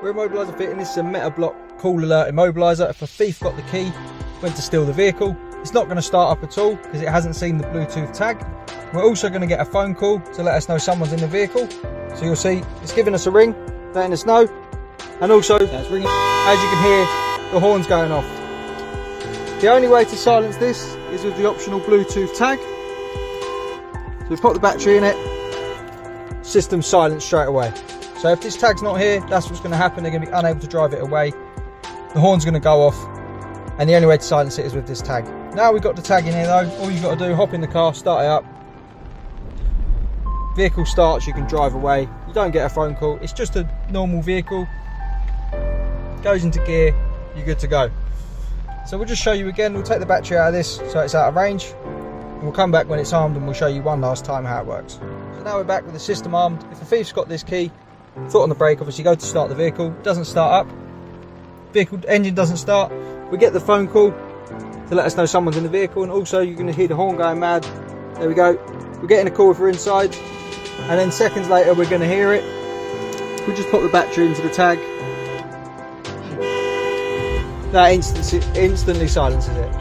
we're Immobiliser Fit and this is a Meta Block Call Alert Immobiliser. If a thief got the key, went to steal the vehicle, it's not going to start up at all because it hasn't seen the Bluetooth tag. We're also going to get a phone call to let us know someone's in the vehicle. So you'll see it's giving us a ring, letting us know, and also it's ringing. As you can hear, the horn's going off. The only way to silence this is with the optional Bluetooth tag. So we pop the battery in it, system's silenced straight away. So if this tag's not here, that's what's going to happen. They're going to be unable to drive it away. The horn's going to go off, and the only way to silence it is with this tag. Now we've got the tag in here though, all you've got to do, hop in the car, start it up. Vehicle starts, you can drive away. You don't get a phone call, it's just a normal vehicle. Goes into gear, you're good to go. So we'll just show you again, we'll take the battery out of this so it's out of range. And we'll come back when it's armed and we'll show you one last time how it works. So now we're back with the system armed. If a thief's got this key, foot on the brake, obviously go to start the vehicle, doesn't start up. Vehicle engine doesn't start. We get the phone call to let us know someone's in the vehicle, and also you're going to hear the horn going mad. There we go. We're getting a call if we're inside, and then seconds later we're going to hear it. We just pop the battery into the tag. That instantly silences it.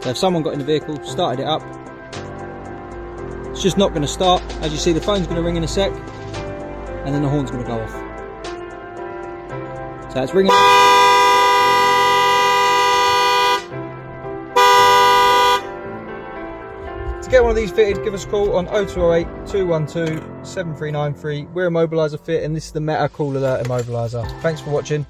So if someone got in the vehicle, started it up, it's just not going to start. As you see, the phone's going to ring in a sec, and then the horn's going to go off. So it's ringing. To get one of these fitted, give us a call on 0208 212 7393. We're Immobiliser Fit and this is the Meta Call Alert Immobiliser. Thanks for watching.